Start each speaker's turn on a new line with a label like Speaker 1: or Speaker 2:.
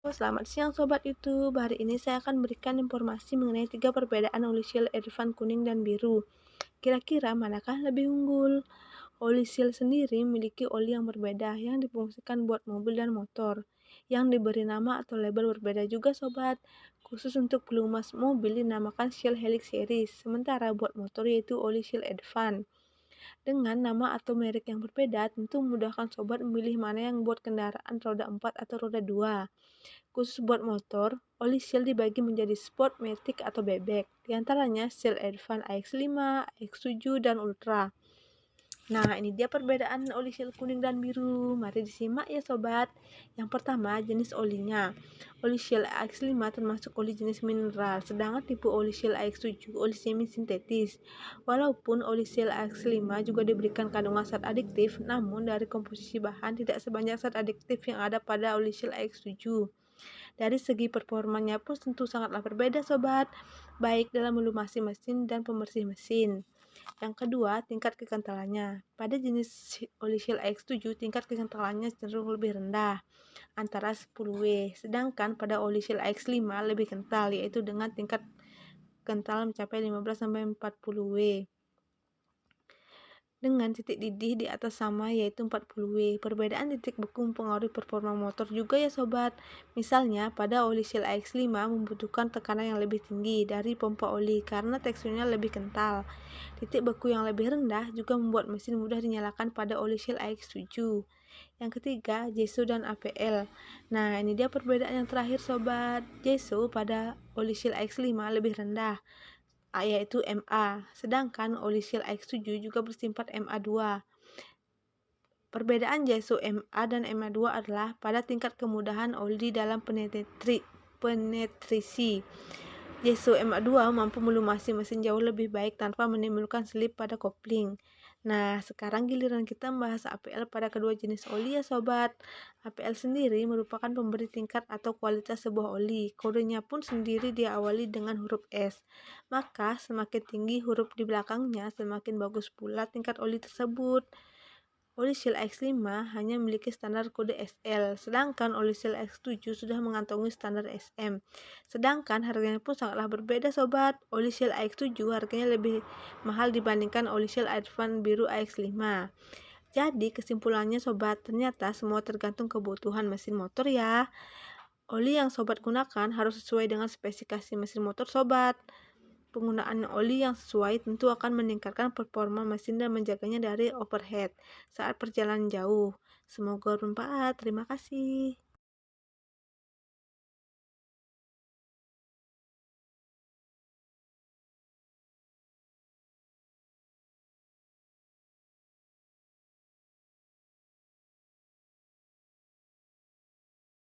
Speaker 1: Selamat siang Sobat YouTube. Hari ini saya akan berikan informasi mengenai 3 perbedaan oli Shell Advance kuning dan biru. Kira-kira manakah lebih unggul? Oli Shell sendiri memiliki oli yang berbeda yang difungsikan buat mobil dan motor, yang diberi nama atau label berbeda juga Sobat. Khusus untuk pelumas mobil dinamakan Shell Helix Series, sementara buat motor yaitu oli Shell Advance. Dengan nama atau merek yang berbeda, tentu memudahkan Sobat memilih mana yang buat kendaraan roda 4 atau roda 2. Khusus buat motor, oli Shell dibagi menjadi Sport, Matic, atau Bebek. Di antaranya Shell Advance AX5, AX7, dan Ultra. Nah, ini dia perbedaan oli Shell kuning dan biru. Mari disimak ya sobat. Yang pertama, jenis olinya. Oli Shell AX5 termasuk oli jenis mineral, sedangkan tipe oli Shell AX7 oli semi sintetis. Walaupun oli Shell AX5 juga diberikan kandungan zat adiktif, namun dari komposisi bahan tidak sebanyak zat adiktif yang ada pada oli Shell AX7. Dari segi performanya pun tentu sangatlah berbeda sobat, baik dalam melumasi mesin dan pembersih mesin. Yang kedua, tingkat kekentalannya. Pada jenis oli Shell X7, tingkat kekentalannya cenderung lebih rendah, antara 10W. Sedangkan pada oli Shell X5 lebih kental, yaitu dengan tingkat kental mencapai 15-40W. Dengan titik didih di atas sama yaitu 40W. Perbedaan titik beku mempengaruhi performa motor juga ya sobat. Misalnya pada oli Shell AX5 membutuhkan tekanan yang lebih tinggi dari pompa oli karena teksturnya lebih kental. Titik beku yang lebih rendah juga membuat mesin mudah dinyalakan pada oli Shell AX7. Yang ketiga, JSO dan APL. Nah, ini dia perbedaan yang terakhir sobat. JSO pada oli Shell AX5 lebih rendah, yaitu MA, sedangkan oli Shell X7 juga bersifat MA2. Perbedaan JSO MA dan MA2 adalah pada tingkat kemudahan oli dalam penetrasi. JSO MA2 mampu melumasi mesin jauh lebih baik tanpa menimbulkan slip pada kopling. Nah, sekarang giliran kita membahas APL pada kedua jenis oli ya sobat. APL sendiri merupakan pemberi tingkat atau kualitas sebuah oli. Kodenya pun sendiri diawali dengan huruf S. Maka semakin tinggi huruf di belakangnya, semakin bagus pula tingkat oli tersebut. Oli Shell X5 hanya memiliki standar kode SL, sedangkan oli Shell X7 sudah mengantongi standar SM. Sedangkan harganya pun sangatlah berbeda sobat. Oli Shell AX7 harganya lebih mahal dibandingkan oli Shell Advance biru AX5. Jadi kesimpulannya sobat, ternyata semua tergantung kebutuhan mesin motor ya. Oli yang sobat gunakan harus sesuai dengan spesifikasi mesin motor sobat. Penggunaan oli yang sesuai tentu akan meningkatkan performa mesin dan menjaganya dari overheat saat perjalanan jauh. Semoga bermanfaat. Terima kasih.